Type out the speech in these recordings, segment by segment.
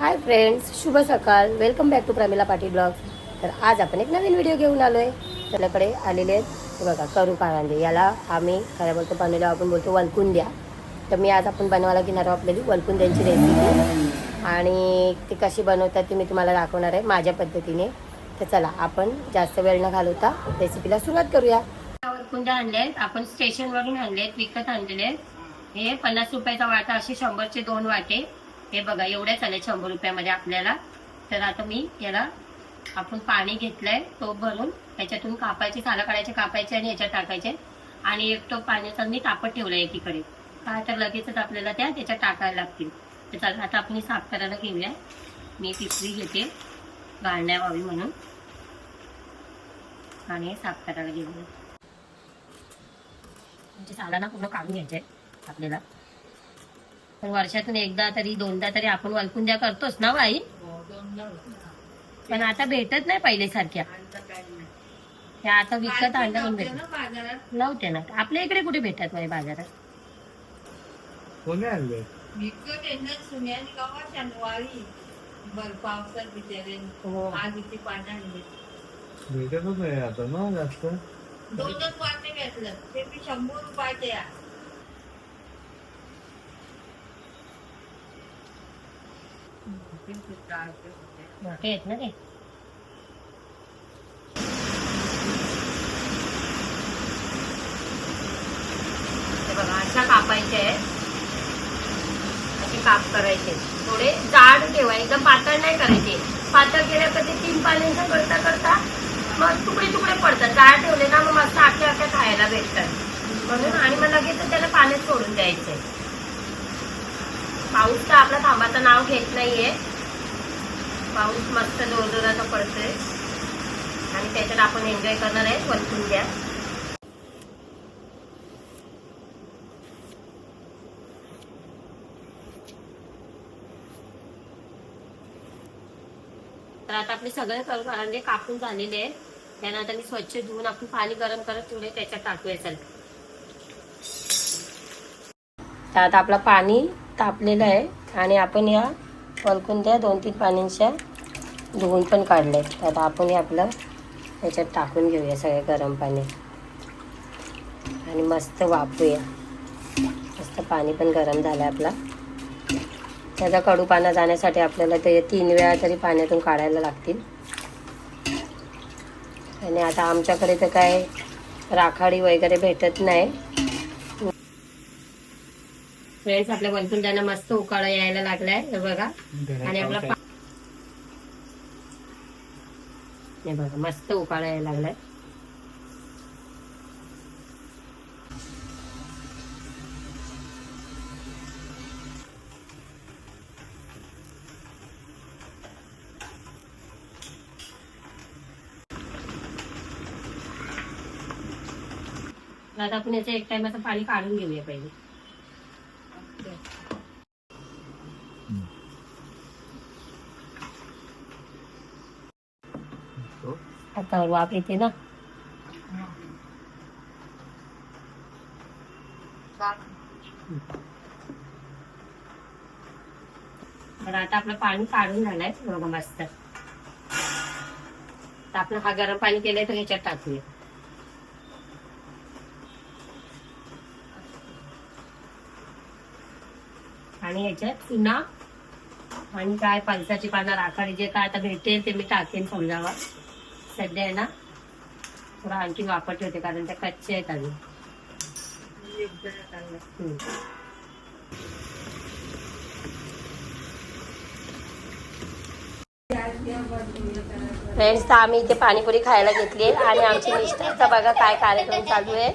हाय friends, शुभ सकाळ. Welcome back to Pramila Patil blog. तर आज आपण एक नवीन व्हिडिओ घेऊन आलो आहे. त्याच्याकडे आलेले आहेत हे बघा करू कांदे. याला आम्ही काय बोलतो बनवलं आपण बोलतो वलकुंद्या. तर मी आज आपण बनवायला घेणार आहोत आपल्याली वलकुंद्यांची रेसिपी आणि ती कशी बनवतात ती मी तुम्हाला दाखवणार आहे माझ्या पद्धतीने. तर चला आपण जास्त वेळ न घालवता रेसिपीला सुरुवात करूया. वलकुंद्या आणले आहेत आपण स्टेशनवरून आणले आहेत, विकत आणलेले आहेत. हे 50 रुपयाचा वाटा, असे 100चे 2 वाटे. हे बघा एवढे चालेल 100 रुपयामध्ये आपल्याला. तर आता मी याला आपण पाणी घेतलंय तो भरून त्याच्यातून कापायचे, साला काढायचे, कापायचे आणि याच्यात टाकायचे. आणि एक तो पाण्याचा मी तापत ठेवला एकीकडे, काय तर लगेचच आपल्याला त्याच्यात टाकायला लागतील. तर चला आता आपण साफ करायला घेऊया. मी पिशवी घेते गाळण्या व्हावी म्हणून आणि साफ करायला घेऊया. म्हणजे साला ना पूर्ण काढून घ्यायचे आपल्याला. पण वर्षातून एकदा तरी दोनदा तरी आपण वलकुंद्या करतोच ना आई. पण आता भेटत नाही पहिले सारख्या. त्या आता विकत आणल्या पण भेटत नव्हते ना. आपल्या इकडे कुठे भेटत नाही बाजारात. भेटतच नाही आता ना जास्त. 2 वाटे घेतलं ते 100 रुपयाचे. मोठे आहेत ना ते. बघा अशा कापायचे आहेत, असे काप करायचे. थोडे जाड ठेवायचे, एकदम पातळ नाही करायचे. पातळ केल्या तर ते 3 पाण्याचा करता करता मग तुकडे तुकडे पडतात. जाड ठेवले ना मग मस्त आख्या आख्या खायला भेटतात म्हणून. आणि मग लगेच त्याला पाण्यात सोडून द्यायचंय. पाऊस तर आपला थांबाचं नाव घेत नाहीये. पाऊस मस्त जोरजोराचा पडतोय आणि त्याच्यात आपण एन्जॉय करणार आहे वलकुंद्या. तर आता आपले सगळे कांदे कापून झालेले आहेत. त्यानंतर मी स्वच्छ धुवून आपण पाणी गरम करत ठेवले त्याच्यात टाकूया. चल तर आता आपलं पाणी तापलेलं आहे आणि आपण या वलकुंद्या 2-3 पाण्यांच्या धुवून पण काढले. तर आता आपण हे आपलं याच्यात टाकून घेऊया सगळे गरम पाणी आणि मस्त वाफूया. मस्त पाणी पण गरम झालं आपला. त्याचा कडूपणा जाण्यासाठी आपल्याला ते 3 वेळा तरी पाण्यातून काढायला लागतील. आणि आता आमच्याकडे तर काय राखाडी वगैरे भेटत नाही. फ्रेंड्स आपल्या वलकुंद्यांना मस्त उकाळा यायला लागलाय हे बघा. आणि आपला हे बघा मस्त उकाळा यायला लागलाय. आता आपण याचं एक टाइम असं पाणी काढून घेऊया पहिले. आता वाफ येते ना. तर आता आपलं पाणी काढून झालंय बघा मस्त. तर आपण हा गरम पाणी केलंय तर ह्याच्यात टाकूया. आणि ह्याच्यात चुना आणि काय पळसाची पानं, राखाडी जे काय आता भेटेल ते मी टाकेन समजावा. सध्या आहे ना थोडा आणखी वापर ठेवते कारण त्या कच्च्या आहेत अजून. फ्रेंड्स तर आम्ही इथे पाणीपुरी खायला घेतली आहे आणि आमची निष्ठाचा बघा काय कार्यक्रम चालू आहे.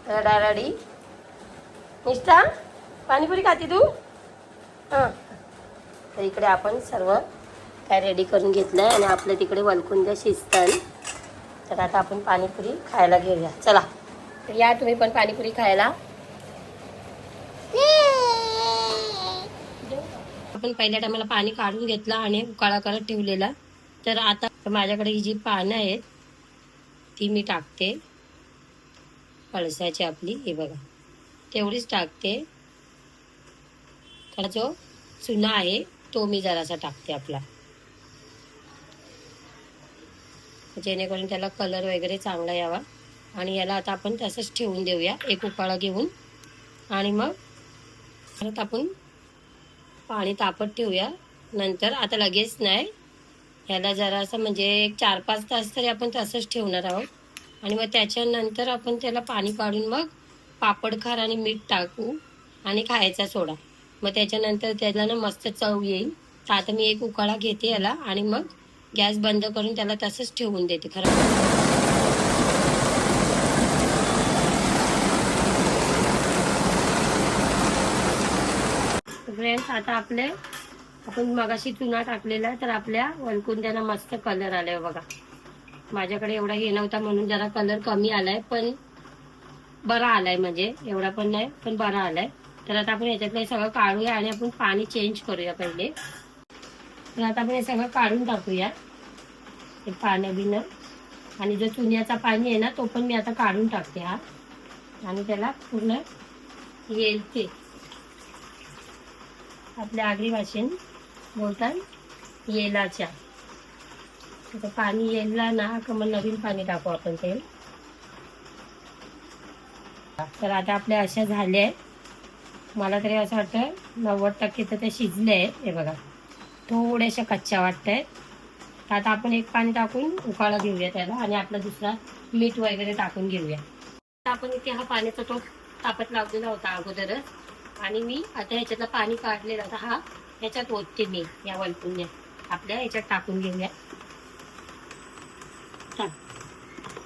रडारडी. निष्ठा पाणीपुरी खाती तू? हां. तर इकडे आपण सर्व काय रेडी करून घेतलंय आणि आपल्या तिकडे वलकुंद्या शिजतात. तर आता आपण पाणीपुरी खायला घेऊया. चला तर या तुम्ही पण पाणीपुरी खायला. आपण पहिल्या टायमाला पाणी काढून घेतलं आणि उकाळा करत ठेवलेला. तर आता माझ्याकडे ही जी पानं आहेत ती मी टाकते. पळसाची आपली हे बघा तेवढीच टाकते. जो चुना आहे तो मी जरासा टाकते आपला, जेणेकरून त्याला कलर वगैरे चांगला यावा. आणि याला आता आपण तसंच ठेवून देऊया एक उकाळा घेऊन. आणि मग परत आपण पाणी तापत ठेवूया. नंतर आता लगेच नाही, ह्याला जरासं म्हणजे एक 4-5 तास तरी आपण तसंच ठेवणार आहोत. आणि मग त्याच्यानंतर आपण त्याला पाणी काढून मग पापडखार आणि मीठ टाकू आणि खायचा सोडा. मग त्याच्यानंतर त्याला ना मस्त चव येईल. तर आता मी एक उकाळा घेते याला आणि मग गॅस बंद करून त्याला तसंच ठेवून देते. खरं फ्रेंड्स, आता आपण मगाशी चुना टाकलेला आहे, तर आपल्या वलकुंद्यांना मस्त कलर आलाय बघा. माझ्याकडे एवढा हे नव्हता म्हणून जरा कलर कमी आलाय, पण बरा आलाय. म्हणजे एवढा पण नाही, पण बरा आलाय. तर आता आपण याच्यातलं हे सगळं काढूया आणि आपण पाणी चेंज करूया पहिले. तर आता आपण हे सगळं काढून टाकूया हे पाणी बिनं. आणि जो चुन्याचा पाणी आहे ना, तो पण मी आता काढून टाकते हा. आणि त्याला पूर्ण येईल ते आपल्या आगरी भाषेत बोलतात येलाच्या. आता पाणी येला ना का मग नवीन पाणी टाकू आपण ते. तर आता आपल्या अशा झाल्या आहेत. मला तरी असं वाटतं 90% तर ते शिजले आहेत. हे बघा, थोड्याशा कच्च्या वाटत आहेत. तर आता आपण एक पाणी टाकून उकाळा घेऊया त्याला आणि आपला दुसरा मीठ वगैरे टाकून घेऊया. आपण इथे हा पाण्याचा तो तापत लावलेला होता अगोदरच. आणि मी आता ह्याच्यातलं पाणी काढलेलं होतं, हा ह्याच्यात ओतते मी. या वलकुंद्या आपल्या ह्याच्यात टाकून घेऊया.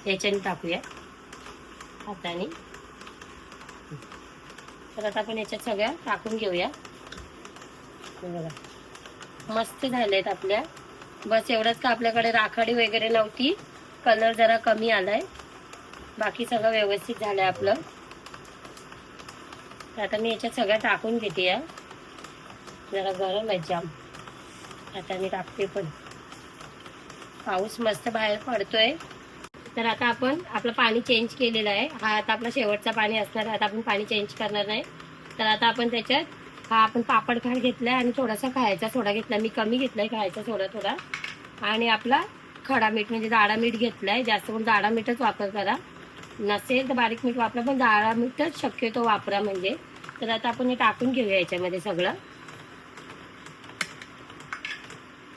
ह्याच्याने टाकूया हाताने. तर आता आपण ह्याच्यात सगळ्या टाकून घेऊया. बघा मस्त झालेत आपल्या. बस एवढंच का आपल्याकडे राखाडी वगैरे नव्हती, कलर जरा कमी आलाय. बाकी सगळं व्यवस्थित झालंय आपलं. आता मी याच्यात सगळं टाकून घेते. या जरा गरम आहे जाम. आता मी टाकते पण. पाऊस मस्त बाहेर पडतोय. तर आता आपण आपलं पाणी चेंज केलेलं आहे. हा आता आपला शेवटचा पाणी असणार. आता आपण पाणी चेंज करणार नाही. तर आता आपण त्याच्यात हा आपण पापड खार घेतलाय आणि थोडासा खायचा सोडा घेतला. मी कमी घेतलाय खायचा सोडा थोडा. आणि आपला खडा मीठ म्हणजे जाडा मीठ घेतलाय. जास्त करून जाडा मीठच वापर करा. नसेल तर बारीक मीठ वापरा, पण जाडा मीठच शक्यतो वापरा म्हणजे. तर आता आपण हे टाकून घेऊया याच्यामध्ये सगळं.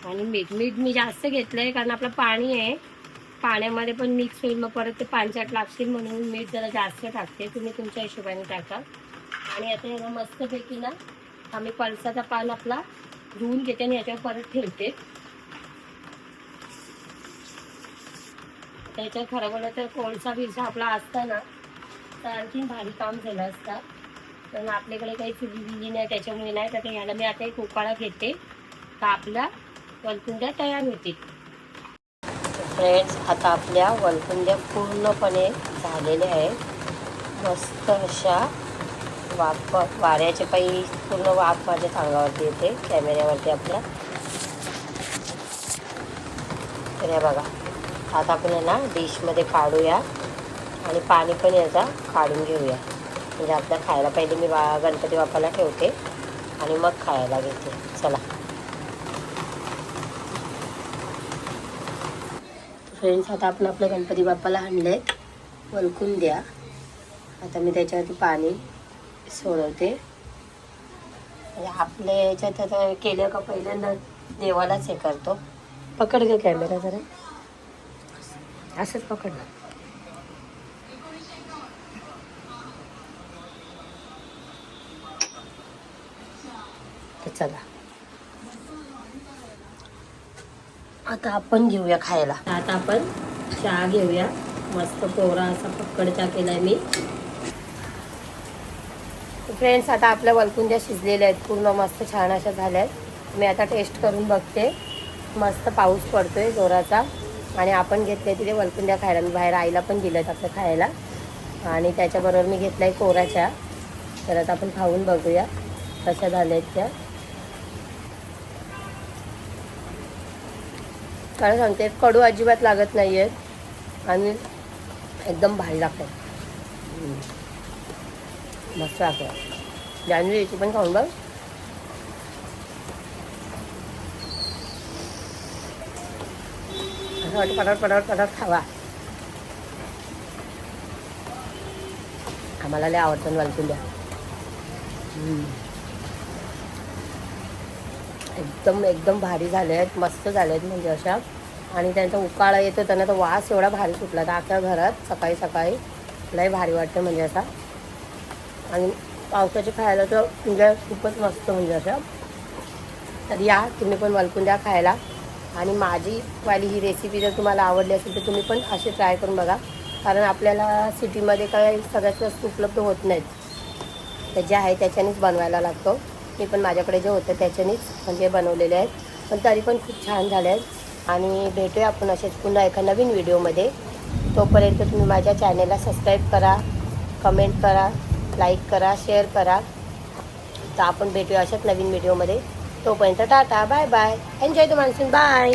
आणि मीठ मी जास्त घेतलंय कारण आपलं पाणी आहे, पाण्यामध्ये पण मिक्स होईल. मग परत ते पांचट लागतील म्हणून मीठ जरा जास्त टाकते. तुम्ही तुमच्या हिशोबाने टाका. आणि आता याला मस्तपैकी ना आम्ही पळसाचा पान आपला धुवून घेते आणि याच्यावर परत ठेवते. त्याच्यावर खरं बोललं तर कोळसा बिरसा आपला असता ना तर आणखीन भारी काम झालं असतं. पण आपल्याकडे काही चुली बिली नाही, त्याच्यामुळे नाही. तर याला मी आता एक उकाळा घेते तर आपल्या वलकुंद्या तयार होतील. फ्रेंड्स, आता आपल्या वलकुंद्या पूर्णपणे झालेल्या आहेत. मस्त अशा वाऱ्याच्या पायी पूर्ण वाफ माझ्या अंगावरती येते कॅमेऱ्यावरती आपल्या. तर हे बघा, आता आपण यांना डिशमध्ये काढूया आणि पाणी पण याचा काढून घेऊया. म्हणजे आपल्या खायला पहिले मी गणपती बाप्पाला ठेवते आणि मग खायला घेते. चला फ्रेंड्स, आता आपण आपल्या गणपती बाप्पाला आणले वलकुंद्या. आता मी त्याच्यावरती पाणी सोडवते. आपल्या याच्यात आता केलं का पहिल्यांदा देवालाच हे करतो. पकड ग कॅमेरा जरा, असंच पकड. तर चला आता आपण घेऊया खायला. आता आपण चहा घेऊया. मस्त कोरा असा पक्कड चहा केलाय मी. फ्रेंड्स, आता आपल्या वलकुंद्या शिजलेल्या आहेत, पूर्ण मस्त छान अशा झाल्या आहेत. मी आता टेस्ट करून बघते. मस्त पाऊस पडतोय जोराचा आणि आपण घेतले तिथे वलकुंद्या खायला. मी बाहेर आईला पण दिलं आपलं खायला आणि त्याच्याबरोबर मी घेतलाय कोरा चहा. तर आता आपण खाऊन बघूया कशा झाल्या आहेत त्या. कारण सांगते कडू अजिबात लागत नाही आहेत आणि एकदम भारी लागतात. मस्त लागतं. जान्हवी तू पण खाऊन बघ. असं वाटतं पटापट खावा. आम्हाला लय आवडतं वालकुंद्या. एकदम एकदम भारी झाले आहेत, मस्त झाले आहेत म्हणजे अशा. आणि त्यांचा उकाळा येतो त्यांना तर वास एवढा भारी सुटला तर अख्या घरात सकाळी सकाळी लय भारी वाटतं म्हणजे असा. आणि पावसाचे खायला तर म्हणजे खूपच मस्त म्हणजे अशा. तर या तुम्ही पण वालकुंद्या खायला. आणि माझी वाली ही रेसिपी जर तुम्हाला आवडली असेल तर तुम्ही पण असे ट्राय करून बघा. कारण आपल्याला सिटीमध्ये काय सगळ्याच वस्तू उपलब्ध होत नाहीत, तर जे आहे त्याच्यानेच बनवायला लागतो. मी पण माझ्याकडे जे होतं त्याच्यानेच म्हणजे बनवलेले आहेत, पण तरी पण खूप छान झाले आहेत. आणि भेटूया आपण असेच पुन्हा एका नवीन व्हिडिओमध्ये. तोपर्यंत तुम्ही माझ्या चॅनेलला सबस्क्राईब करा, कमेंट करा, लाईक करा, शेअर करा. तर आपण भेटूया अशाच नवीन व्हिडिओमध्ये. तोपर्यंत tata, bye bye, enjoy the monsoon, bye.